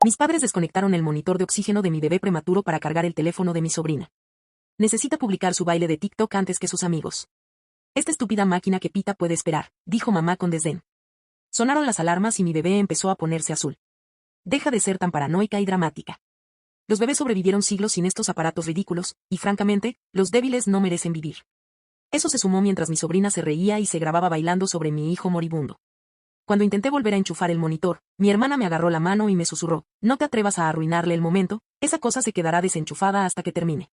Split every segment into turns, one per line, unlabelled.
Mis padres desconectaron el monitor de oxígeno de mi bebé prematuro para cargar el teléfono de mi sobrina. Necesita publicar su baile de TikTok antes que sus amigos. Esta estúpida máquina que pita puede esperar, dijo mamá con desdén. Sonaron las alarmas y mi bebé empezó a ponerse azul. Deja de ser tan paranoica y dramática. Los bebés sobrevivieron siglos sin estos aparatos ridículos, y francamente, los débiles no merecen vivir. Eso se sumó mientras mi sobrina se reía y se grababa bailando sobre mi hijo moribundo. Cuando intenté volver a enchufar el monitor, mi hermana me agarró la mano y me susurró, no te atrevas a arruinarle el momento, esa cosa se quedará desenchufada hasta que termine.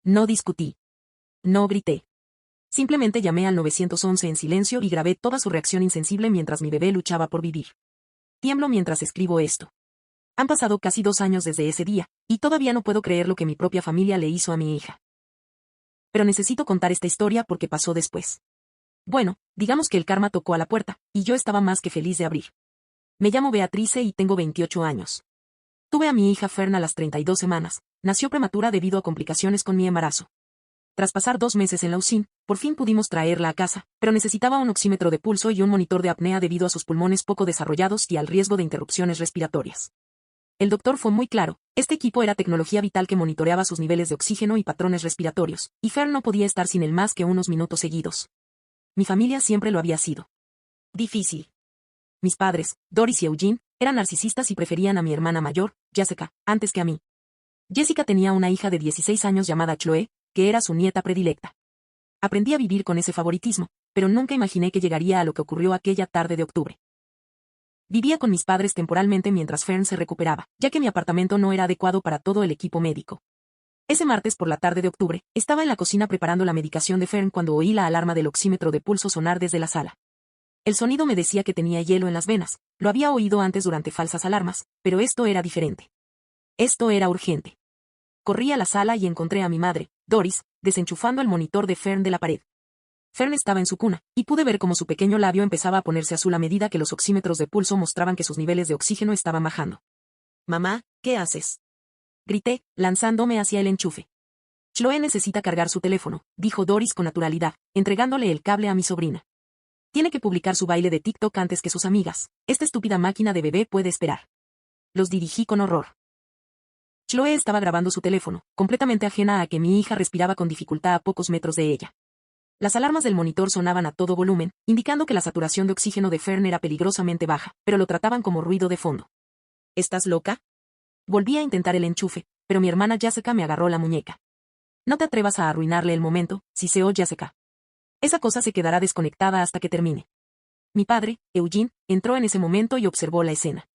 No discutí. No grité. Simplemente llamé al 911 en silencio y grabé toda su reacción insensible mientras mi bebé luchaba por vivir. Tiemblo mientras escribo esto. Han pasado casi 2 años desde ese día, y todavía no puedo creer lo que mi propia familia le hizo a mi hija. Pero necesito contar esta historia porque pasó después. Bueno, digamos que el karma tocó a la puerta, y yo estaba más que feliz de abrir. Me llamo Beatrice y tengo 28 años. Tuve a mi hija Fern a las 32 semanas, nació prematura debido a complicaciones con mi embarazo. Tras pasar 2 meses en la UCI, por fin pudimos traerla a casa, pero necesitaba un oxímetro de pulso y un monitor de apnea debido a sus pulmones poco desarrollados y al riesgo de interrupciones respiratorias. El doctor fue muy claro, este equipo era tecnología vital que monitoreaba sus niveles de oxígeno y patrones respiratorios, y Fern no podía estar sin él más que unos minutos seguidos. Mi familia siempre lo había sido. Difícil. Mis padres, Doris y Eugene, eran narcisistas y preferían a mi hermana mayor, Jessica, antes que a mí. Jessica tenía una hija de 16 años llamada Chloe, que era su nieta predilecta. Aprendí a vivir con ese favoritismo, pero nunca imaginé que llegaría a lo que ocurrió aquella tarde de octubre. Vivía con mis padres temporalmente mientras Fern se recuperaba, ya que mi apartamento no era adecuado para todo el equipo médico. Ese martes por la tarde de octubre, estaba en la cocina preparando la medicación de Fern cuando oí la alarma del oxímetro de pulso sonar desde la sala. El sonido me decía que tenía hielo en las venas, lo había oído antes durante falsas alarmas, pero esto era diferente. Esto era urgente. Corrí a la sala y encontré a mi madre, Doris, desenchufando el monitor de Fern de la pared. Fern estaba en su cuna, y pude ver cómo su pequeño labio empezaba a ponerse azul a medida que los oxímetros de pulso mostraban que sus niveles de oxígeno estaban bajando. Mamá, ¿qué haces? Grité, lanzándome hacia el enchufe. Chloe necesita cargar su teléfono, dijo Doris con naturalidad, entregándole el cable a mi sobrina. Tiene que publicar su baile de TikTok antes que sus amigas, esta estúpida máquina de bebé puede esperar. Los dirigí con horror. Chloe estaba grabando su teléfono, completamente ajena a que mi hija respiraba con dificultad a pocos metros de ella. Las alarmas del monitor sonaban a todo volumen, indicando que la saturación de oxígeno de Fern era peligrosamente baja, pero lo trataban como ruido de fondo. ¿Estás loca? Volví a intentar el enchufe, pero mi hermana Jessica me agarró la muñeca. No te atrevas a arruinarle el momento, siseó Jessica. Esa cosa se quedará desconectada hasta que termine. Mi padre, Eugene, entró en ese momento y observó la escena.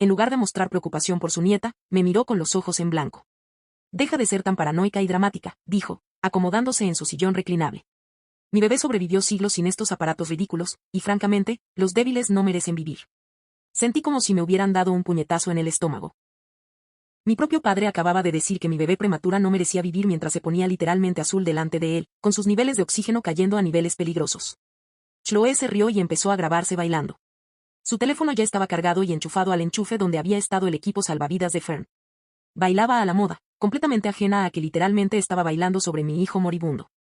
En lugar de mostrar preocupación por su nieta, me miró con los ojos en blanco. Deja de ser tan paranoica y dramática, dijo, acomodándose en su sillón reclinable. Mi bebé sobrevivió siglos sin estos aparatos ridículos, y francamente, los débiles no merecen vivir. Sentí como si me hubieran dado un puñetazo en el estómago. Mi propio padre acababa de decir que mi bebé prematura no merecía vivir mientras se ponía literalmente azul delante de él, con sus niveles de oxígeno cayendo a niveles peligrosos. Chloe se rió y empezó a grabarse bailando. Su teléfono ya estaba cargado y enchufado al enchufe donde había estado el equipo salvavidas de Fern. Bailaba a la moda, completamente ajena a que literalmente estaba bailando sobre mi hijo moribundo.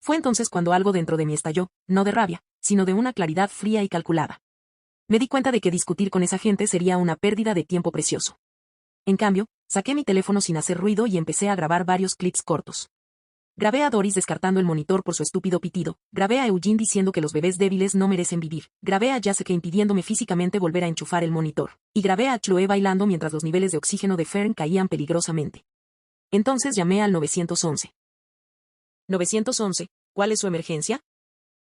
Fue entonces cuando algo dentro de mí estalló, no de rabia, sino de una claridad fría y calculada. Me di cuenta de que discutir con esa gente sería una pérdida de tiempo precioso. En cambio, saqué mi teléfono sin hacer ruido y empecé a grabar varios clips cortos. Grabé a Doris descartando el monitor por su estúpido pitido, grabé a Eugene diciendo que los bebés débiles no merecen vivir, grabé a Jessica impidiéndome físicamente volver a enchufar el monitor, y grabé a Chloe bailando mientras los niveles de oxígeno de Fern caían peligrosamente. Entonces llamé al 911. 911, ¿cuál es su emergencia?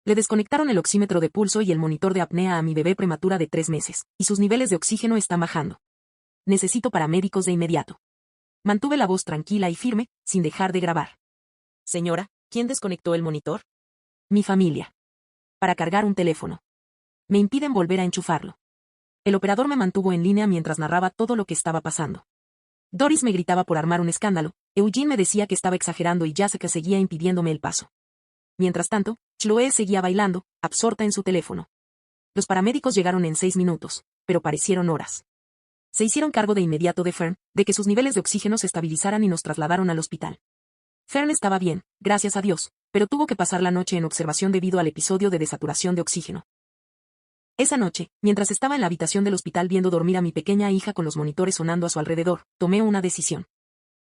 Le desconectaron el oxímetro de pulso y el monitor de apnea a mi bebé prematura de 3 meses, y sus niveles de oxígeno están bajando. Necesito paramédicos de inmediato. Mantuve la voz tranquila y firme, sin dejar de grabar. Señora, ¿quién desconectó el monitor? Mi familia. Para cargar un teléfono. Me impiden volver a enchufarlo. El operador me mantuvo en línea mientras narraba todo lo que estaba pasando. Doris me gritaba por armar un escándalo, Eugene me decía que estaba exagerando y Jessica seguía impidiéndome el paso. Mientras tanto, Chloe seguía bailando, absorta en su teléfono. Los paramédicos llegaron en 6 minutos, pero parecieron horas. Se hicieron cargo de inmediato de Fern, de que sus niveles de oxígeno se estabilizaran y nos trasladaron al hospital. Fern estaba bien, gracias a Dios, pero tuvo que pasar la noche en observación debido al episodio de desaturación de oxígeno. Esa noche, mientras estaba en la habitación del hospital viendo dormir a mi pequeña hija con los monitores sonando a su alrededor, tomé una decisión.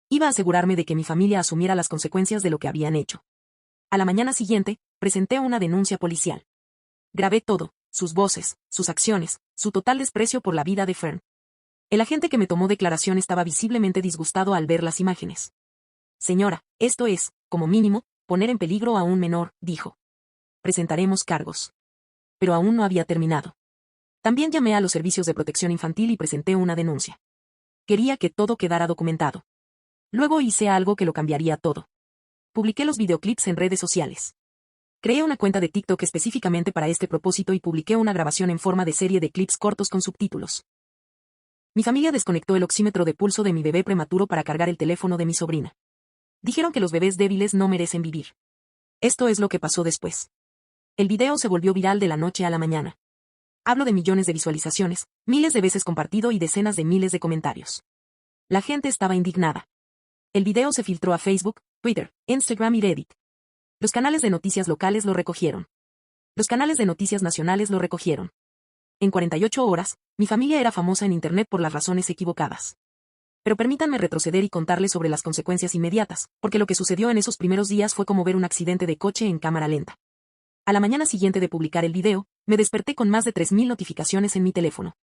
Iba a asegurarme de que mi familia asumiera las consecuencias de lo que habían hecho. A la mañana siguiente, presenté una denuncia policial. Grabé todo, sus voces, sus acciones, su total desprecio por la vida de Fern. El agente que me tomó declaración estaba visiblemente disgustado al ver las imágenes. Señora, esto es, como mínimo, poner en peligro a un menor, dijo. Presentaremos cargos. Pero aún no había terminado. También llamé a los servicios de protección infantil y presenté una denuncia. Quería que todo quedara documentado. Luego hice algo que lo cambiaría todo. Publiqué los videoclips en redes sociales. Creé una cuenta de TikTok específicamente para este propósito y publiqué una grabación en forma de serie de clips cortos con subtítulos. Mi familia desconectó el oxímetro de pulso de mi bebé prematuro para cargar el teléfono de mi sobrina. Dijeron que los bebés débiles no merecen vivir. Esto es lo que pasó después. El video se volvió viral de la noche a la mañana. Hablo de millones de visualizaciones, miles de veces compartido y decenas de miles de comentarios. La gente estaba indignada. El video se filtró a Facebook, Twitter, Instagram y Reddit. Los canales de noticias locales lo recogieron. Los canales de noticias nacionales lo recogieron. En 48 horas, mi familia era famosa en Internet por las razones equivocadas. Pero permítanme retroceder y contarles sobre las consecuencias inmediatas, porque lo que sucedió en esos primeros días fue como ver un accidente de coche en cámara lenta. A la mañana siguiente de publicar el video, me desperté con más de 3.000 notificaciones en mi teléfono.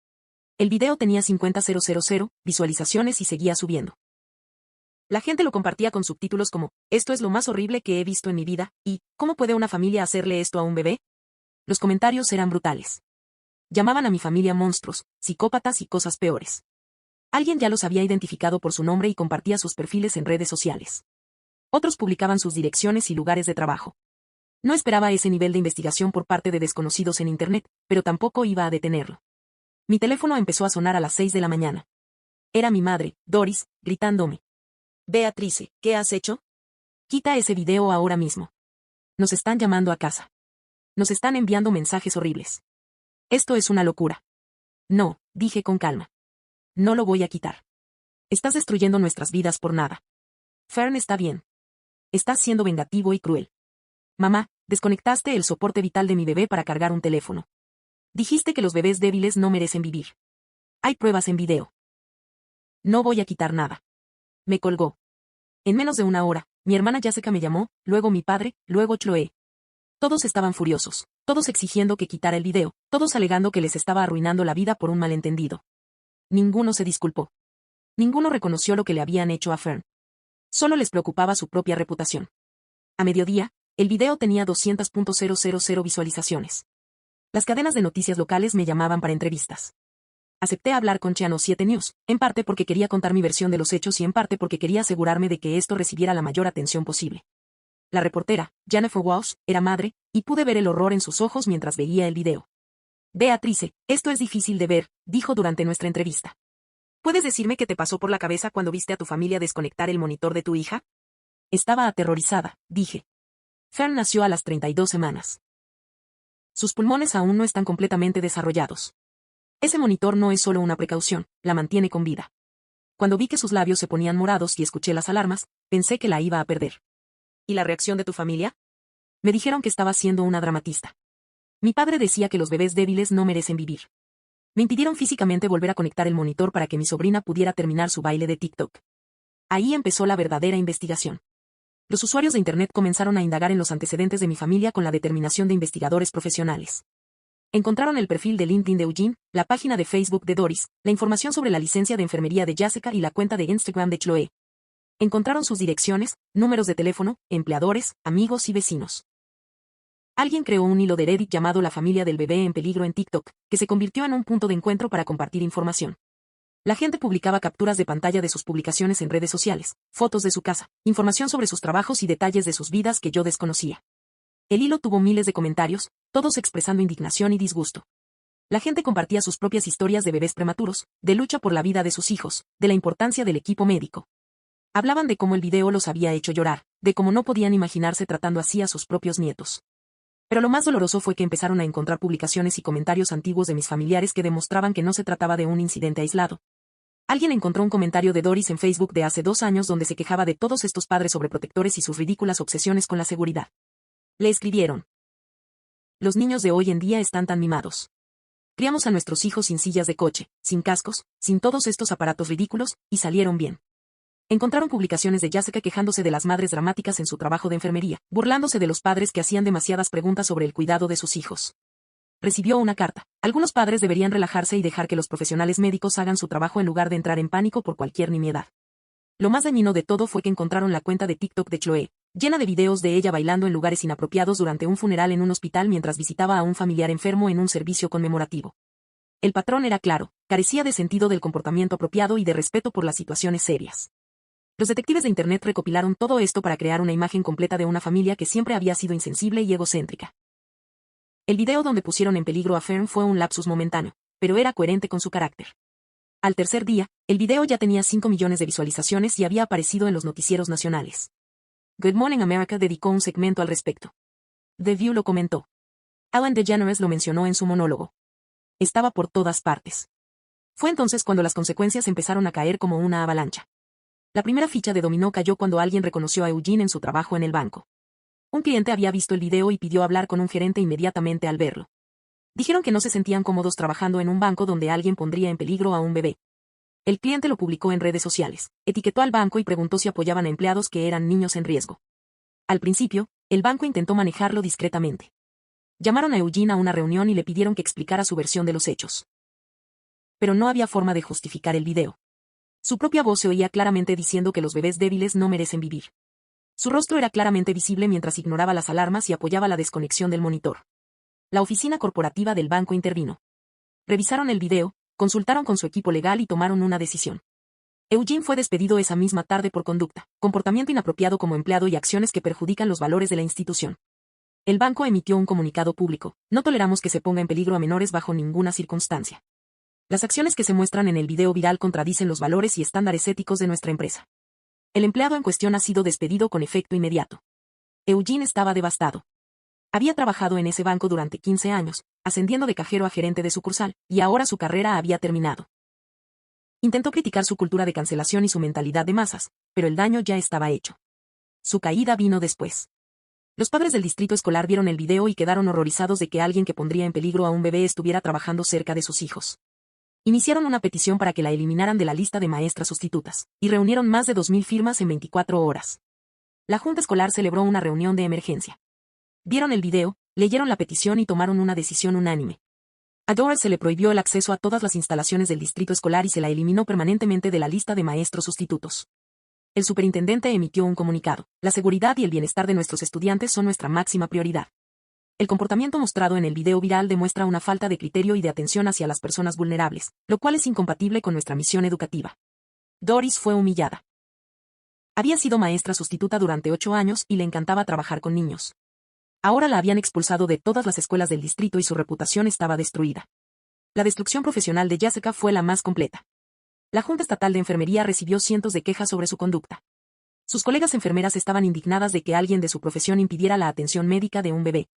El video tenía 50.000 visualizaciones y seguía subiendo. La gente lo compartía con subtítulos como, esto es lo más horrible que he visto en mi vida, y, ¿cómo puede una familia hacerle esto a un bebé? Los comentarios eran brutales. Llamaban a mi familia monstruos, psicópatas y cosas peores. Alguien ya los había identificado por su nombre y compartía sus perfiles en redes sociales. Otros publicaban sus direcciones y lugares de trabajo. No esperaba ese nivel de investigación por parte de desconocidos en Internet, pero tampoco iba a detenerlo. Mi teléfono empezó a sonar a las 6 de la mañana. Era mi madre, Doris, gritándome. Beatrice, ¿qué has hecho? Quita ese video ahora mismo. Nos están llamando a casa. Nos están enviando mensajes horribles. Esto es una locura. No, dije con calma. No lo voy a quitar. Estás destruyendo nuestras vidas por nada. Fern está bien. Estás siendo vengativo y cruel. Mamá, desconectaste el soporte vital de mi bebé para cargar un teléfono. Dijiste que los bebés débiles no merecen vivir. Hay pruebas en video. No voy a quitar nada. Me colgó. En menos de una hora, mi hermana Jessica me llamó, luego mi padre, luego Chloe. Todos estaban furiosos, todos exigiendo que quitara el video, todos alegando que les estaba arruinando la vida por un malentendido. Ninguno se disculpó. Ninguno reconoció lo que le habían hecho a Fern. Solo les preocupaba su propia reputación. A mediodía, el video tenía 200.000 visualizaciones. Las cadenas de noticias locales me llamaban para entrevistas. Acepté hablar con Channel 7 News, en parte porque quería contar mi versión de los hechos y en parte porque quería asegurarme de que esto recibiera la mayor atención posible. La reportera, Jennifer Walsh, era madre, y pude ver el horror en sus ojos mientras veía el video. Beatrice, esto es difícil de ver, dijo durante nuestra entrevista. ¿Puedes decirme qué te pasó por la cabeza cuando viste a tu familia desconectar el monitor de tu hija? Estaba aterrorizada, dije. Fern nació a las 32 semanas. Sus pulmones aún no están completamente desarrollados. Ese monitor no es solo una precaución, la mantiene con vida. Cuando vi que sus labios se ponían morados y escuché las alarmas, pensé que la iba a perder. ¿Y la reacción de tu familia? Me dijeron que estaba siendo una dramatista. Mi padre decía que los bebés débiles no merecen vivir. Me impidieron físicamente volver a conectar el monitor para que mi sobrina pudiera terminar su baile de TikTok. Ahí empezó la verdadera investigación. Los usuarios de Internet comenzaron a indagar en los antecedentes de mi familia con la determinación de investigadores profesionales. Encontraron el perfil de LinkedIn de Eugene, la página de Facebook de Doris, la información sobre la licencia de enfermería de Jessica y la cuenta de Instagram de Chloe. Encontraron sus direcciones, números de teléfono, empleadores, amigos y vecinos. Alguien creó un hilo de Reddit llamado La familia del bebé en peligro en TikTok, que se convirtió en un punto de encuentro para compartir información. La gente publicaba capturas de pantalla de sus publicaciones en redes sociales, fotos de su casa, información sobre sus trabajos y detalles de sus vidas que yo desconocía. El hilo tuvo miles de comentarios, todos expresando indignación y disgusto. La gente compartía sus propias historias de bebés prematuros, de lucha por la vida de sus hijos, de la importancia del equipo médico. Hablaban de cómo el video los había hecho llorar, de cómo no podían imaginarse tratando así a sus propios nietos. Pero lo más doloroso fue que empezaron a encontrar publicaciones y comentarios antiguos de mis familiares que demostraban que no se trataba de un incidente aislado. Alguien encontró un comentario de Doris en Facebook de hace 2 años donde se quejaba de todos estos padres sobreprotectores y sus ridículas obsesiones con la seguridad. Le escribieron: los niños de hoy en día están tan mimados. Criamos a nuestros hijos sin sillas de coche, sin cascos, sin todos estos aparatos ridículos, y salieron bien. Encontraron publicaciones de Jessica quejándose de las madres dramáticas en su trabajo de enfermería, burlándose de los padres que hacían demasiadas preguntas sobre el cuidado de sus hijos. Recibió una carta. Algunos padres deberían relajarse y dejar que los profesionales médicos hagan su trabajo en lugar de entrar en pánico por cualquier nimiedad. Lo más dañino de todo fue que encontraron la cuenta de TikTok de Chloe, llena de videos de ella bailando en lugares inapropiados durante un funeral en un hospital mientras visitaba a un familiar enfermo en un servicio conmemorativo. El patrón era claro, carecía de sentido del comportamiento apropiado y de respeto por las situaciones serias. Los detectives de Internet recopilaron todo esto para crear una imagen completa de una familia que siempre había sido insensible y egocéntrica. El video donde pusieron en peligro a Fern fue un lapsus momentáneo, pero era coherente con su carácter. Al tercer día, el video ya tenía 5 millones de visualizaciones y había aparecido en los noticieros nacionales. Good Morning America dedicó un segmento al respecto. The View lo comentó. Ellen DeGeneres lo mencionó en su monólogo. Estaba por todas partes. Fue entonces cuando las consecuencias empezaron a caer como una avalancha. La primera ficha de dominó cayó cuando alguien reconoció a Eugene en su trabajo en el banco. Un cliente había visto el video y pidió hablar con un gerente inmediatamente al verlo. Dijeron que no se sentían cómodos trabajando en un banco donde alguien pondría en peligro a un bebé. El cliente lo publicó en redes sociales, etiquetó al banco y preguntó si apoyaban a empleados que eran niños en riesgo. Al principio, el banco intentó manejarlo discretamente. Llamaron a Eugene a una reunión y le pidieron que explicara su versión de los hechos. Pero no había forma de justificar el video. Su propia voz se oía claramente diciendo que los bebés débiles no merecen vivir. Su rostro era claramente visible mientras ignoraba las alarmas y apoyaba la desconexión del monitor. La oficina corporativa del banco intervino. Revisaron el video, consultaron con su equipo legal y tomaron una decisión. Eugene fue despedido esa misma tarde por conducta, comportamiento inapropiado como empleado y acciones que perjudican los valores de la institución. El banco emitió un comunicado público: no toleramos que se ponga en peligro a menores bajo ninguna circunstancia. Las acciones que se muestran en el video viral contradicen los valores y estándares éticos de nuestra empresa. El empleado en cuestión ha sido despedido con efecto inmediato. Eugene estaba devastado. Había trabajado en ese banco durante 15 años, ascendiendo de cajero a gerente de sucursal, y ahora su carrera había terminado. Intentó criticar su cultura de cancelación y su mentalidad de masas, pero el daño ya estaba hecho. Su caída vino después. Los padres del distrito escolar vieron el video y quedaron horrorizados de que alguien que pondría en peligro a un bebé estuviera trabajando cerca de sus hijos. Iniciaron una petición para que la eliminaran de la lista de maestras sustitutas, y reunieron más de 2.000 firmas en 24 horas. La junta escolar celebró una reunión de emergencia. Vieron el video, leyeron la petición y tomaron una decisión unánime. A Doris se le prohibió el acceso a todas las instalaciones del distrito escolar y se la eliminó permanentemente de la lista de maestros sustitutos. El superintendente emitió un comunicado: la seguridad y el bienestar de nuestros estudiantes son nuestra máxima prioridad. El comportamiento mostrado en el video viral demuestra una falta de criterio y de atención hacia las personas vulnerables, lo cual es incompatible con nuestra misión educativa. Doris fue humillada. Había sido maestra sustituta durante 8 años y le encantaba trabajar con niños. Ahora la habían expulsado de todas las escuelas del distrito y su reputación estaba destruida. La destrucción profesional de Jessica fue la más completa. La Junta Estatal de Enfermería recibió cientos de quejas sobre su conducta. Sus colegas enfermeras estaban indignadas de que alguien de su profesión impidiera la atención médica de un bebé.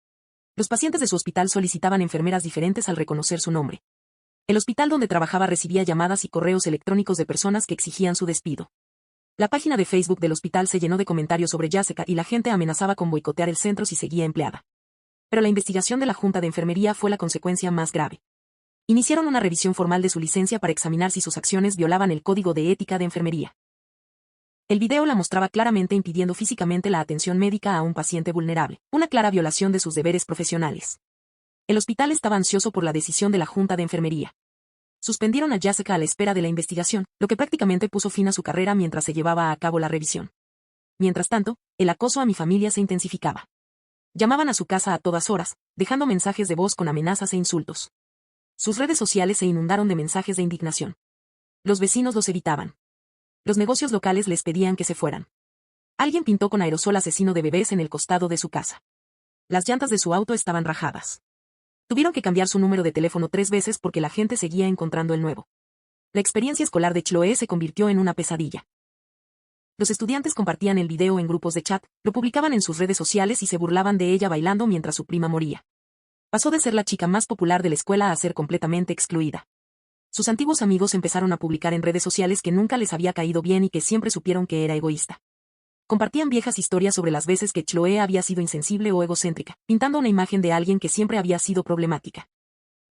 Los pacientes de su hospital solicitaban enfermeras diferentes al reconocer su nombre. El hospital donde trabajaba recibía llamadas y correos electrónicos de personas que exigían su despido. La página de Facebook del hospital se llenó de comentarios sobre Jessica y la gente amenazaba con boicotear el centro si seguía empleada. Pero la investigación de la Junta de Enfermería fue la consecuencia más grave. Iniciaron una revisión formal de su licencia para examinar si sus acciones violaban el Código de Ética de Enfermería. El video la mostraba claramente impidiendo físicamente la atención médica a un paciente vulnerable, una clara violación de sus deberes profesionales. El hospital estaba ansioso por la decisión de la Junta de Enfermería. Suspendieron a Jessica a la espera de la investigación, lo que prácticamente puso fin a su carrera mientras se llevaba a cabo la revisión. Mientras tanto, el acoso a mi familia se intensificaba. Llamaban a su casa a todas horas, dejando mensajes de voz con amenazas e insultos. Sus redes sociales se inundaron de mensajes de indignación. Los vecinos los evitaban. Los negocios locales les pedían que se fueran. Alguien pintó con aerosol asesino de bebés en el costado de su casa. Las llantas de su auto estaban rajadas. Tuvieron que cambiar su número de teléfono 3 veces porque la gente seguía encontrando el nuevo. La experiencia escolar de Chloe se convirtió en una pesadilla. Los estudiantes compartían el video en grupos de chat, lo publicaban en sus redes sociales y se burlaban de ella bailando mientras su prima moría. Pasó de ser la chica más popular de la escuela a ser completamente excluida. Sus antiguos amigos empezaron a publicar en redes sociales que nunca les había caído bien y que siempre supieron que era egoísta. Compartían viejas historias sobre las veces que Chloe había sido insensible o egocéntrica, pintando una imagen de alguien que siempre había sido problemática.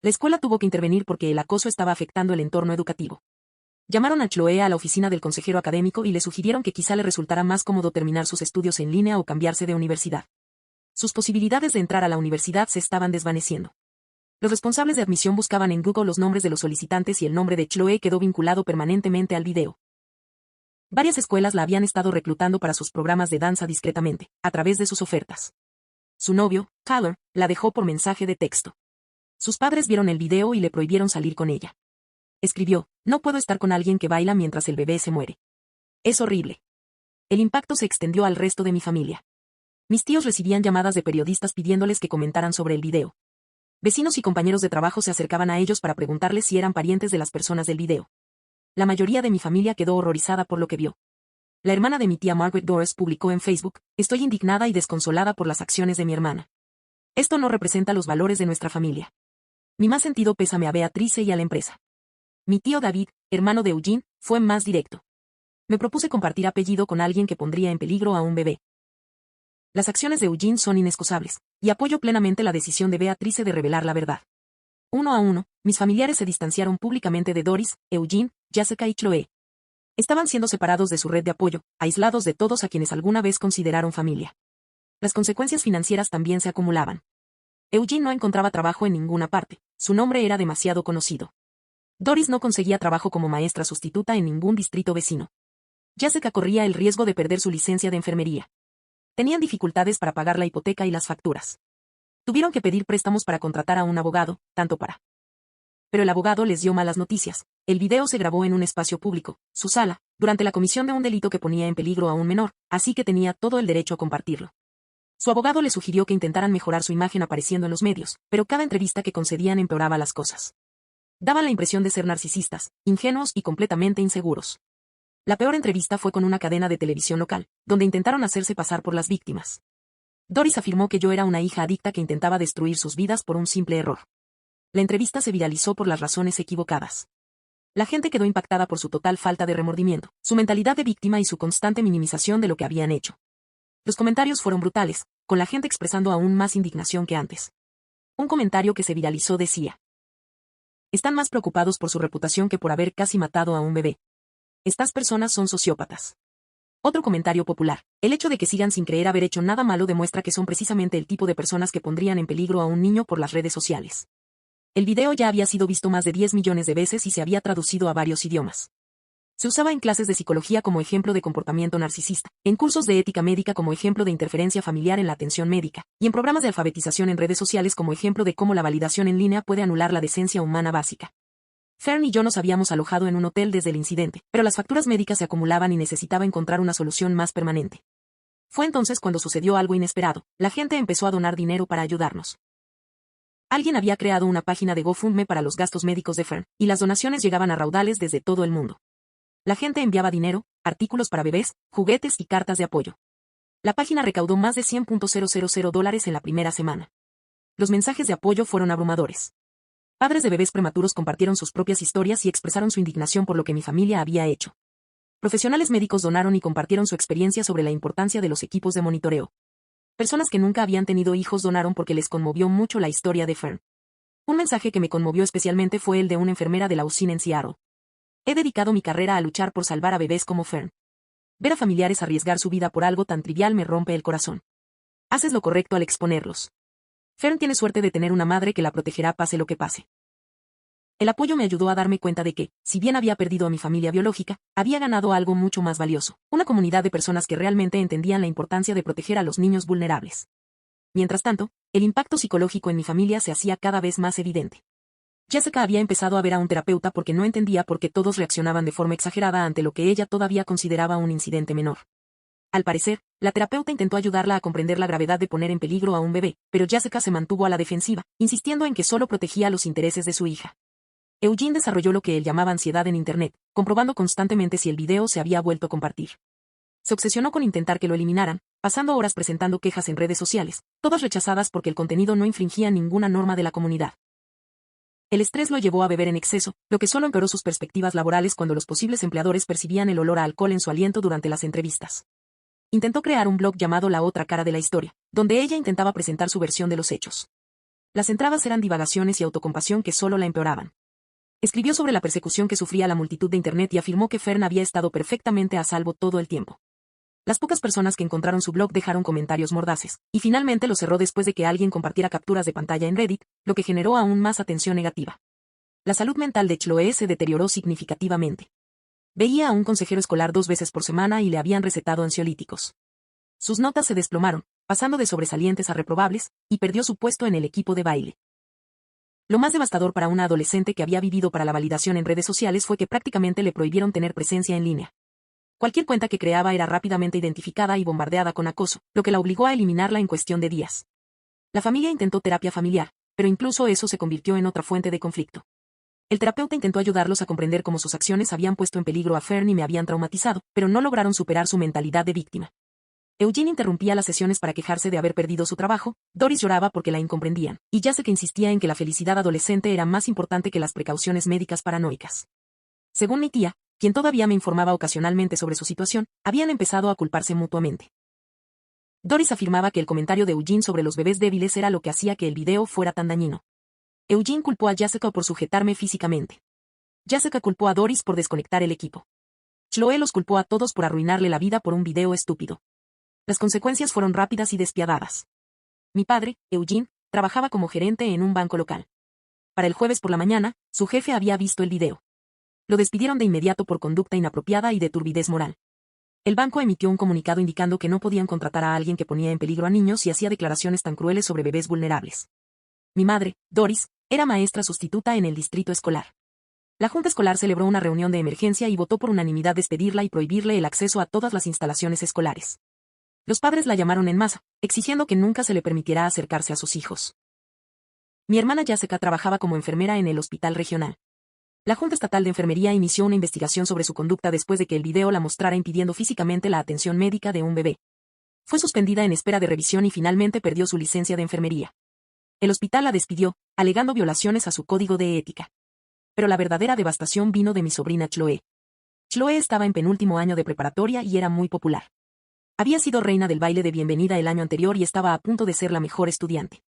La escuela tuvo que intervenir porque el acoso estaba afectando el entorno educativo. Llamaron a Chloe a la oficina del consejero académico y le sugirieron que quizá le resultara más cómodo terminar sus estudios en línea o cambiarse de universidad. Sus posibilidades de entrar a la universidad se estaban desvaneciendo. Los responsables de admisión buscaban en Google los nombres de los solicitantes y el nombre de Chloe quedó vinculado permanentemente al video. Varias escuelas la habían estado reclutando para sus programas de danza discretamente, a través de sus ofertas. Su novio, Tyler, la dejó por mensaje de texto. Sus padres vieron el video y le prohibieron salir con ella. Escribió, no puedo estar con alguien que baila mientras el bebé se muere. Es horrible. El impacto se extendió al resto de mi familia. Mis tíos recibían llamadas de periodistas pidiéndoles que comentaran sobre el video. Vecinos y compañeros de trabajo se acercaban a ellos para preguntarles si eran parientes de las personas del video. La mayoría de mi familia quedó horrorizada por lo que vio. La hermana de mi tía Margaret Doris publicó en Facebook, estoy indignada y desconsolada por las acciones de mi hermana. Esto no representa los valores de nuestra familia. Mi más sentido pésame a Beatrice y a la empresa. Mi tío David, hermano de Eugene, fue más directo. Me propuse compartir apellido con alguien que pondría en peligro a un bebé. Las acciones de Eugene son inexcusables, y apoyo plenamente la decisión de Beatrice de revelar la verdad. Uno a uno, mis familiares se distanciaron públicamente de Doris, Eugene, Jessica y Chloe. Estaban siendo separados de su red de apoyo, aislados de todos a quienes alguna vez consideraron familia. Las consecuencias financieras también se acumulaban. Eugene no encontraba trabajo en ninguna parte, su nombre era demasiado conocido. Doris no conseguía trabajo como maestra sustituta en ningún distrito vecino. Jessica corría el riesgo de perder su licencia de enfermería. Tenían dificultades para pagar la hipoteca y las facturas. Tuvieron que pedir préstamos para contratar a un abogado, tanto para. Pero el abogado les dio malas noticias. El video se grabó en un espacio público, su sala, durante la comisión de un delito que ponía en peligro a un menor, así que tenía todo el derecho a compartirlo. Su abogado le sugirió que intentaran mejorar su imagen apareciendo en los medios, pero cada entrevista que concedían empeoraba las cosas. Daban la impresión de ser narcisistas, ingenuos y completamente inseguros. La peor entrevista fue con una cadena de televisión local, donde intentaron hacerse pasar por las víctimas. Doris afirmó que yo era una hija adicta que intentaba destruir sus vidas por un simple error. La entrevista se viralizó por las razones equivocadas. La gente quedó impactada por su total falta de remordimiento, su mentalidad de víctima y su constante minimización de lo que habían hecho. Los comentarios fueron brutales, con la gente expresando aún más indignación que antes. Un comentario que se viralizó decía: están más preocupados por su reputación que por haber casi matado a un bebé. Estas personas son sociópatas. Otro comentario popular: el hecho de que sigan sin creer haber hecho nada malo demuestra que son precisamente el tipo de personas que pondrían en peligro a un niño por las redes sociales. El video ya había sido visto más de 10 millones de veces y se había traducido a varios idiomas. Se usaba en clases de psicología como ejemplo de comportamiento narcisista, en cursos de ética médica como ejemplo de interferencia familiar en la atención médica, y en programas de alfabetización en redes sociales como ejemplo de cómo la validación en línea puede anular la decencia humana básica. Fern y yo nos habíamos alojado en un hotel desde el incidente, pero las facturas médicas se acumulaban y necesitaba encontrar una solución más permanente. Fue entonces cuando sucedió algo inesperado, la gente empezó a donar dinero para ayudarnos. Alguien había creado una página de GoFundMe para los gastos médicos de Fern, y las donaciones llegaban a raudales desde todo el mundo. La gente enviaba dinero, artículos para bebés, juguetes y cartas de apoyo. La página recaudó más de $100,000 en la primera semana. Los mensajes de apoyo fueron abrumadores. Padres de bebés prematuros compartieron sus propias historias y expresaron su indignación por lo que mi familia había hecho. Profesionales médicos donaron y compartieron su experiencia sobre la importancia de los equipos de monitoreo. Personas que nunca habían tenido hijos donaron porque les conmovió mucho la historia de Fern. Un mensaje que me conmovió especialmente fue el de una enfermera de la UCIN en Seattle. He dedicado mi carrera a luchar por salvar a bebés como Fern. Ver a familiares arriesgar su vida por algo tan trivial me rompe el corazón. Haces lo correcto al exponerlos. Fern tiene suerte de tener una madre que la protegerá pase lo que pase. El apoyo me ayudó a darme cuenta de que, si bien había perdido a mi familia biológica, había ganado algo mucho más valioso, una comunidad de personas que realmente entendían la importancia de proteger a los niños vulnerables. Mientras tanto, el impacto psicológico en mi familia se hacía cada vez más evidente. Jessica había empezado a ver a un terapeuta porque no entendía por qué todos reaccionaban de forma exagerada ante lo que ella todavía consideraba un incidente menor. Al parecer, la terapeuta intentó ayudarla a comprender la gravedad de poner en peligro a un bebé, pero Jessica se mantuvo a la defensiva, insistiendo en que solo protegía los intereses de su hija. Eugene desarrolló lo que él llamaba ansiedad en Internet, comprobando constantemente si el video se había vuelto a compartir. Se obsesionó con intentar que lo eliminaran, pasando horas presentando quejas en redes sociales, todas rechazadas porque el contenido no infringía ninguna norma de la comunidad. El estrés lo llevó a beber en exceso, lo que solo empeoró sus perspectivas laborales cuando los posibles empleadores percibían el olor a alcohol en su aliento durante las entrevistas. Intentó crear un blog llamado La Otra Cara de la Historia, donde ella intentaba presentar su versión de los hechos. Las entradas eran divagaciones y autocompasión que solo la empeoraban. Escribió sobre la persecución que sufría la multitud de Internet y afirmó que Fern había estado perfectamente a salvo todo el tiempo. Las pocas personas que encontraron su blog dejaron comentarios mordaces, y finalmente lo cerró después de que alguien compartiera capturas de pantalla en Reddit, lo que generó aún más atención negativa. La salud mental de Chloe se deterioró significativamente. Veía a un consejero escolar 2 veces por semana y le habían recetado ansiolíticos. Sus notas se desplomaron, pasando de sobresalientes a reprobables, y perdió su puesto en el equipo de baile. Lo más devastador para una adolescente que había vivido para la validación en redes sociales fue que prácticamente le prohibieron tener presencia en línea. Cualquier cuenta que creaba era rápidamente identificada y bombardeada con acoso, lo que la obligó a eliminarla en cuestión de días. La familia intentó terapia familiar, pero incluso eso se convirtió en otra fuente de conflicto. El terapeuta intentó ayudarlos a comprender cómo sus acciones habían puesto en peligro a Fern y me habían traumatizado, pero no lograron superar su mentalidad de víctima. Eugene interrumpía las sesiones para quejarse de haber perdido su trabajo, Doris lloraba porque la incomprendían, y Jessica insistía en que la felicidad adolescente era más importante que las precauciones médicas paranoicas. Según mi tía, quien todavía me informaba ocasionalmente sobre su situación, habían empezado a culparse mutuamente. Doris afirmaba que el comentario de Eugene sobre los bebés débiles era lo que hacía que el video fuera tan dañino. Eugene culpó a Jessica por sujetarme físicamente. Jessica culpó a Doris por desconectar el equipo. Chloe los culpó a todos por arruinarle la vida por un video estúpido. Las consecuencias fueron rápidas y despiadadas. Mi padre, Eugene, trabajaba como gerente en un banco local. Para el jueves por la mañana, su jefe había visto el video. Lo despidieron de inmediato por conducta inapropiada y de turbidez moral. El banco emitió un comunicado indicando que no podían contratar a alguien que ponía en peligro a niños y hacía declaraciones tan crueles sobre bebés vulnerables. Mi madre, Doris, era maestra sustituta en el distrito escolar. La junta escolar celebró una reunión de emergencia y votó por unanimidad despedirla y prohibirle el acceso a todas las instalaciones escolares. Los padres la llamaron en masa, exigiendo que nunca se le permitiera acercarse a sus hijos. Mi hermana Jessica trabajaba como enfermera en el hospital regional. La Junta Estatal de Enfermería inició una investigación sobre su conducta después de que el video la mostrara impidiendo físicamente la atención médica de un bebé. Fue suspendida en espera de revisión y finalmente perdió su licencia de enfermería. El hospital la despidió, alegando violaciones a su código de ética. Pero la verdadera devastación vino de mi sobrina Chloe. Chloe estaba en penúltimo año de preparatoria y era muy popular. Había sido reina del baile de bienvenida el año anterior y estaba a punto de ser la mejor estudiante.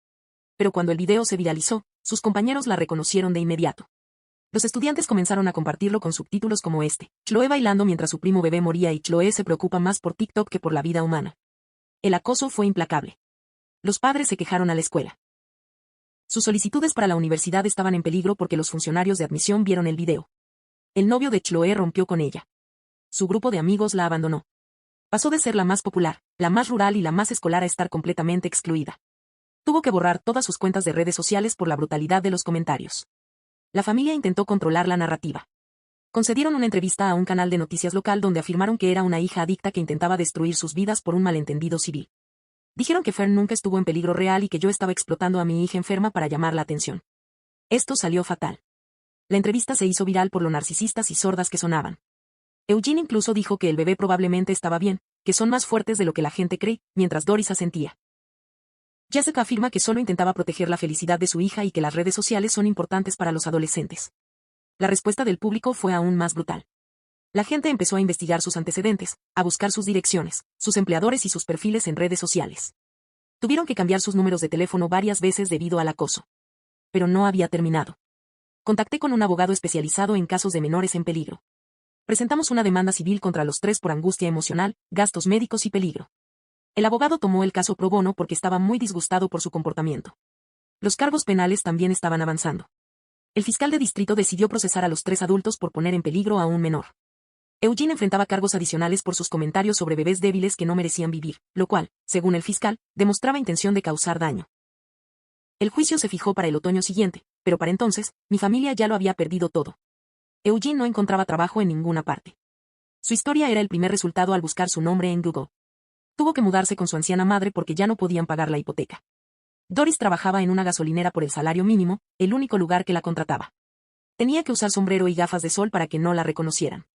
Pero cuando el video se viralizó, sus compañeros la reconocieron de inmediato. Los estudiantes comenzaron a compartirlo con subtítulos como este: Chloe bailando mientras su primo bebé moría y Chloe se preocupa más por TikTok que por la vida humana. El acoso fue implacable. Los padres se quejaron a la escuela. Sus solicitudes para la universidad estaban en peligro porque los funcionarios de admisión vieron el video. El novio de Chloe rompió con ella. Su grupo de amigos la abandonó. Pasó de ser la más popular, la más rural y la más escolar a estar completamente excluida. Tuvo que borrar todas sus cuentas de redes sociales por la brutalidad de los comentarios. La familia intentó controlar la narrativa. Concedieron una entrevista a un canal de noticias local donde afirmaron que era una hija adicta que intentaba destruir sus vidas por un malentendido civil. Dijeron que Fern nunca estuvo en peligro real y que yo estaba explotando a mi hija enferma para llamar la atención. Esto salió fatal. La entrevista se hizo viral por lo narcisistas y sordas que sonaban. Eugene incluso dijo que el bebé probablemente estaba bien, que son más fuertes de lo que la gente cree, mientras Doris asentía. Jessica afirma que solo intentaba proteger la felicidad de su hija y que las redes sociales son importantes para los adolescentes. La respuesta del público fue aún más brutal. La gente empezó a investigar sus antecedentes, a buscar sus direcciones, sus empleadores y sus perfiles en redes sociales. Tuvieron que cambiar sus números de teléfono varias veces debido al acoso. Pero no había terminado. Contacté con un abogado especializado en casos de menores en peligro. Presentamos una demanda civil contra los 3 por angustia emocional, gastos médicos y peligro. El abogado tomó el caso pro bono porque estaba muy disgustado por su comportamiento. Los cargos penales también estaban avanzando. El fiscal de distrito decidió procesar a los 3 adultos por poner en peligro a un menor. Eugene enfrentaba cargos adicionales por sus comentarios sobre bebés débiles que no merecían vivir, lo cual, según el fiscal, demostraba intención de causar daño. El juicio se fijó para el otoño siguiente, pero para entonces, mi familia ya lo había perdido todo. Eugene no encontraba trabajo en ninguna parte. Su historia era el primer resultado al buscar su nombre en Google. Tuvo que mudarse con su anciana madre porque ya no podían pagar la hipoteca. Doris trabajaba en una gasolinera por el salario mínimo, el único lugar que la contrataba. Tenía que usar sombrero y gafas de sol para que no la reconocieran.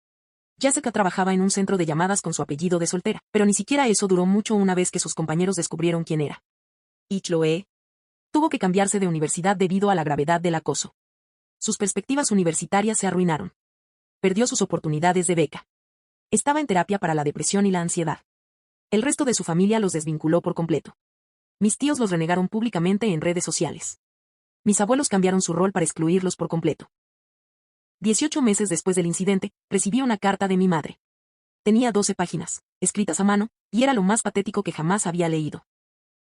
Jessica trabajaba en un centro de llamadas con su apellido de soltera, pero ni siquiera eso duró mucho una vez que sus compañeros descubrieron quién era. ¿Y Chloe? Tuvo que cambiarse de universidad debido a la gravedad del acoso. Sus perspectivas universitarias se arruinaron. Perdió sus oportunidades de beca. Estaba en terapia para la depresión y la ansiedad. El resto de su familia los desvinculó por completo. Mis tíos los renegaron públicamente en redes sociales. Mis abuelos cambiaron su rol para excluirlos por completo. 18 meses después del incidente, recibí una carta de mi madre. Tenía 12 páginas, escritas a mano, y era lo más patético que jamás había leído.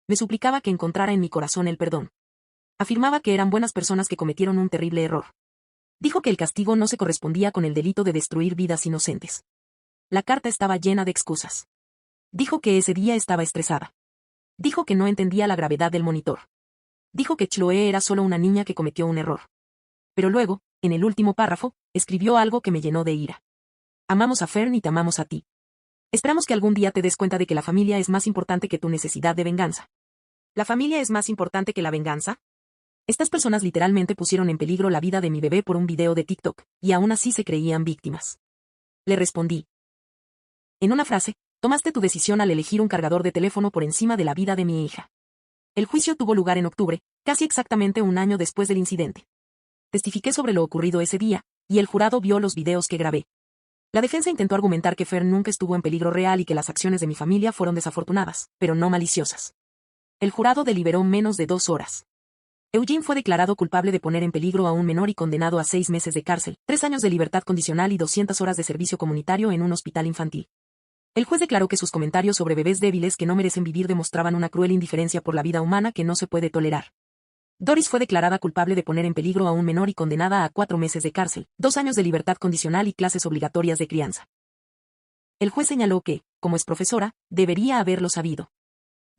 Me suplicaba que encontrara en mi corazón el perdón. Afirmaba que eran buenas personas que cometieron un terrible error. Dijo que el castigo no se correspondía con el delito de destruir vidas inocentes. La carta estaba llena de excusas. Dijo que ese día estaba estresada. Dijo que no entendía la gravedad del monitor. Dijo que Chloe era solo una niña que cometió un error. Pero luego, en el último párrafo, escribió algo que me llenó de ira. Amamos a Fern y te amamos a ti. Esperamos que algún día te des cuenta de que la familia es más importante que tu necesidad de venganza. ¿La familia es más importante que la venganza? Estas personas literalmente pusieron en peligro la vida de mi bebé por un video de TikTok, y aún así se creían víctimas. Le respondí. En una frase, tomaste tu decisión al elegir un cargador de teléfono por encima de la vida de mi hija. El juicio tuvo lugar en octubre, casi exactamente un año después del incidente. Testifiqué sobre lo ocurrido ese día, y el jurado vio los videos que grabé. La defensa intentó argumentar que Fern nunca estuvo en peligro real y que las acciones de mi familia fueron desafortunadas, pero no maliciosas. El jurado deliberó menos de 2 horas. Eugene fue declarado culpable de poner en peligro a un menor y condenado a 6 meses de cárcel, 3 años de libertad condicional y 200 horas de servicio comunitario en un hospital infantil. El juez declaró que sus comentarios sobre bebés débiles que no merecen vivir demostraban una cruel indiferencia por la vida humana que no se puede tolerar. Doris fue declarada culpable de poner en peligro a un menor y condenada a 4 meses de cárcel, 2 años de libertad condicional y clases obligatorias de crianza. El juez señaló que, como es profesora, debería haberlo sabido.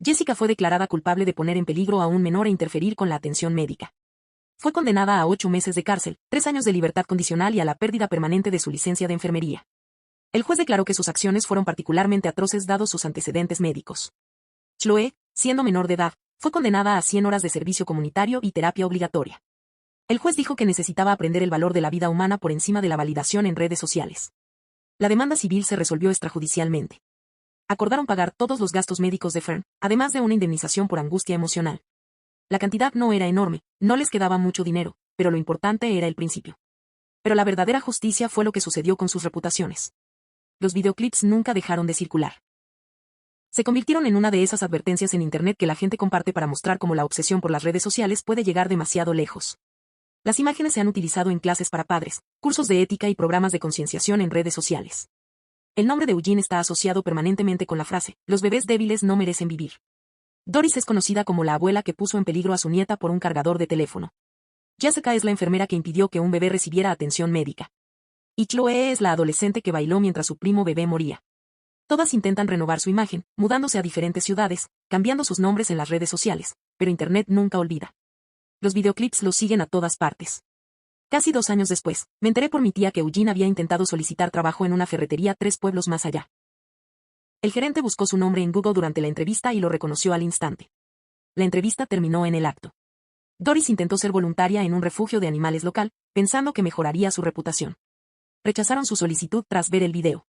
Jessica fue declarada culpable de poner en peligro a un menor e interferir con la atención médica. Fue condenada a 8 meses de cárcel, 3 años de libertad condicional y a la pérdida permanente de su licencia de enfermería. El juez declaró que sus acciones fueron particularmente atroces dados sus antecedentes médicos. Chloe, siendo menor de edad, fue condenada a 100 horas de servicio comunitario y terapia obligatoria. El juez dijo que necesitaba aprender el valor de la vida humana por encima de la validación en redes sociales. La demanda civil se resolvió extrajudicialmente. Acordaron pagar todos los gastos médicos de Fern, además de una indemnización por angustia emocional. La cantidad no era enorme, no les quedaba mucho dinero, pero lo importante era el principio. Pero la verdadera justicia fue lo que sucedió con sus reputaciones. Los videoclips nunca dejaron de circular. Se convirtieron en una de esas advertencias en Internet que la gente comparte para mostrar cómo la obsesión por las redes sociales puede llegar demasiado lejos. Las imágenes se han utilizado en clases para padres, cursos de ética y programas de concienciación en redes sociales. El nombre de Eugene está asociado permanentemente con la frase, los bebés débiles no merecen vivir. Doris es conocida como la abuela que puso en peligro a su nieta por un cargador de teléfono. Jessica es la enfermera que impidió que un bebé recibiera atención médica. Y Chloe es la adolescente que bailó mientras su primo bebé moría. Todas intentan renovar su imagen, mudándose a diferentes ciudades, cambiando sus nombres en las redes sociales, pero Internet nunca olvida. Los videoclips los siguen a todas partes. Casi 2 años después, me enteré por mi tía que Eugene había intentado solicitar trabajo en una ferretería 3 pueblos más allá. El gerente buscó su nombre en Google durante la entrevista y lo reconoció al instante. La entrevista terminó en el acto. Doris intentó ser voluntaria en un refugio de animales local, pensando que mejoraría su reputación. Rechazaron su solicitud tras ver el video.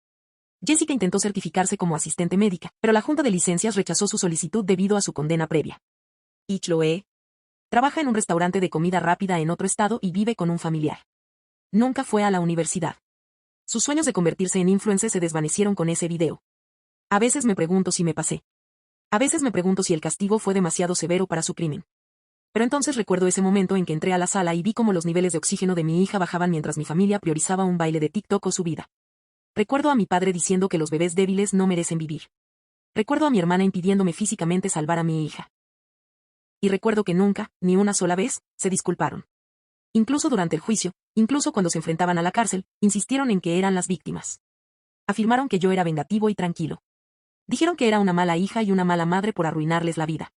Jessica intentó certificarse como asistente médica, pero la Junta de Licencias rechazó su solicitud debido a su condena previa. ¿Y Chloe? Trabaja en un restaurante de comida rápida en otro estado y vive con un familiar. Nunca fue a la universidad. Sus sueños de convertirse en influencer se desvanecieron con ese video. A veces me pregunto si me pasé. A veces me pregunto si el castigo fue demasiado severo para su crimen. Pero entonces recuerdo ese momento en que entré a la sala y vi cómo los niveles de oxígeno de mi hija bajaban mientras mi familia priorizaba un baile de TikTok o su vida. Recuerdo a mi padre diciendo que los bebés débiles no merecen vivir. Recuerdo a mi hermana impidiéndome físicamente salvar a mi hija. Y recuerdo que nunca, ni una sola vez, se disculparon. Incluso durante el juicio, incluso cuando se enfrentaban a la cárcel, insistieron en que eran las víctimas. Afirmaron que yo era vengativo y tranquilo. Dijeron que era una mala hija y una mala madre por arruinarles la vida.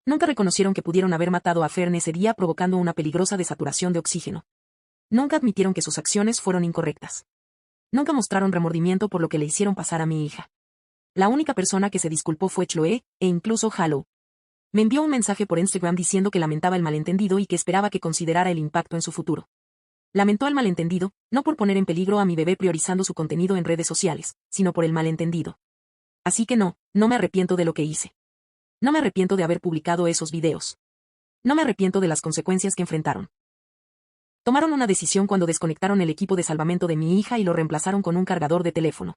Nunca reconocieron que pudieron haber matado a Fern ese día provocando una peligrosa desaturación de oxígeno. Nunca admitieron que sus acciones fueron incorrectas. Nunca mostraron remordimiento por lo que le hicieron pasar a mi hija. La única persona que se disculpó fue Chloe, e incluso Halo. Me envió un mensaje por Instagram diciendo que lamentaba el malentendido y que esperaba que considerara el impacto en su futuro. Lamentó el malentendido, no por poner en peligro a mi bebé priorizando su contenido en redes sociales, sino por el malentendido. Así que no me arrepiento de lo que hice. No me arrepiento de haber publicado esos videos. No me arrepiento de las consecuencias que enfrentaron. Tomaron una decisión cuando desconectaron el equipo de salvamento de mi hija y lo reemplazaron con un cargador de teléfono.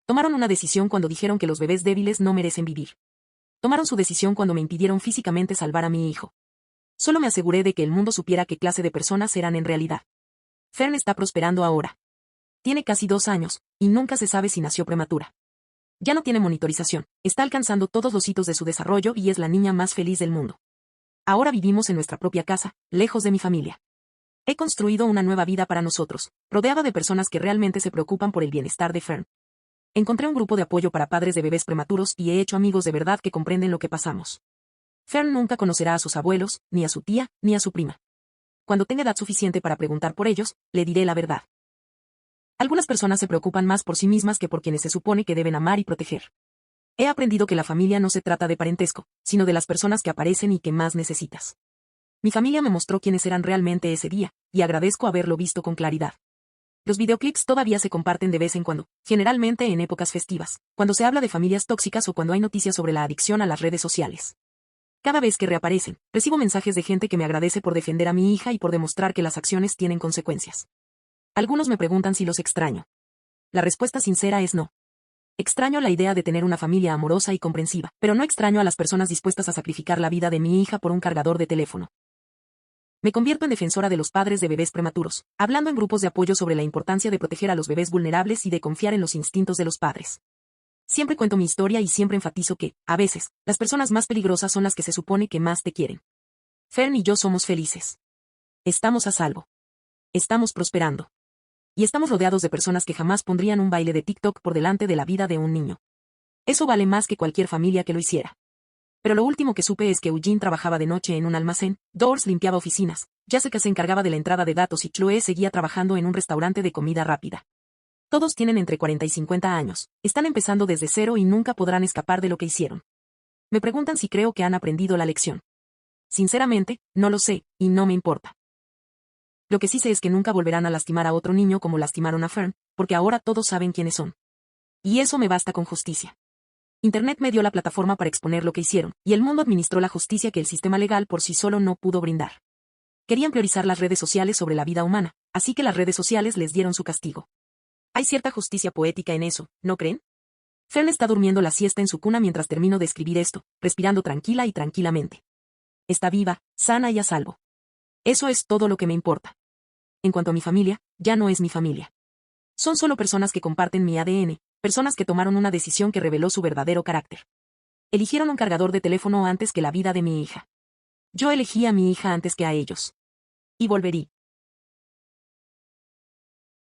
Tomaron una decisión cuando dijeron que los bebés débiles no merecen vivir. Tomaron su decisión cuando me impidieron físicamente salvar a mi hijo. Solo me aseguré de que el mundo supiera qué clase de personas eran en realidad. Fern está prosperando ahora. Tiene casi 2 años, y nunca se sabe si nació prematura. Ya no tiene monitorización, está alcanzando todos los hitos de su desarrollo y es la niña más feliz del mundo. Ahora vivimos en nuestra propia casa, lejos de mi familia. He construido una nueva vida para nosotros, rodeada de personas que realmente se preocupan por el bienestar de Fern. Encontré un grupo de apoyo para padres de bebés prematuros y he hecho amigos de verdad que comprenden lo que pasamos. Fern nunca conocerá a sus abuelos, ni a su tía, ni a su prima. Cuando tenga edad suficiente para preguntar por ellos, le diré la verdad. Algunas personas se preocupan más por sí mismas que por quienes se supone que deben amar y proteger. He aprendido que la familia no se trata de parentesco, sino de las personas que aparecen y que más necesitas. Mi familia me mostró quiénes eran realmente ese día, y agradezco haberlo visto con claridad. Los videoclips todavía se comparten de vez en cuando, generalmente en épocas festivas, cuando se habla de familias tóxicas o cuando hay noticias sobre la adicción a las redes sociales. Cada vez que reaparecen, recibo mensajes de gente que me agradece por defender a mi hija y por demostrar que las acciones tienen consecuencias. Algunos me preguntan si los extraño. La respuesta sincera es no. Extraño la idea de tener una familia amorosa y comprensiva, pero no extraño a las personas dispuestas a sacrificar la vida de mi hija por un cargador de teléfono. Me convierto en defensora de los padres de bebés prematuros, hablando en grupos de apoyo sobre la importancia de proteger a los bebés vulnerables y de confiar en los instintos de los padres. Siempre cuento mi historia y siempre enfatizo que, a veces, las personas más peligrosas son las que se supone que más te quieren. Fern y yo somos felices. Estamos a salvo. Estamos prosperando. Y estamos rodeados de personas que jamás pondrían un baile de TikTok por delante de la vida de un niño. Eso vale más que cualquier familia que lo hiciera. Pero lo último que supe es que Eugene trabajaba de noche en un almacén, Doors limpiaba oficinas, Jessica se encargaba de la entrada de datos y Chloe seguía trabajando en un restaurante de comida rápida. Todos tienen entre 40 y 50 años, están empezando desde cero y nunca podrán escapar de lo que hicieron. Me preguntan si creo que han aprendido la lección. Sinceramente, no lo sé, y no me importa. Lo que sí sé es que nunca volverán a lastimar a otro niño como lastimaron a Fern, porque ahora todos saben quiénes son. Y eso me basta con justicia. Internet me dio la plataforma para exponer lo que hicieron, y el mundo administró la justicia que el sistema legal por sí solo no pudo brindar. Querían priorizar las redes sociales sobre la vida humana, así que las redes sociales les dieron su castigo. Hay cierta justicia poética en eso, ¿no creen? Fern está durmiendo la siesta en su cuna mientras termino de escribir esto, respirando tranquila y tranquilamente. Está viva, sana y a salvo. Eso es todo lo que me importa. En cuanto a mi familia, ya no es mi familia. Son solo personas que comparten mi ADN, personas que tomaron una decisión que reveló su verdadero carácter. Eligieron un cargador de teléfono antes que la vida de mi hija. Yo elegí a mi hija antes que a ellos. Y volverí.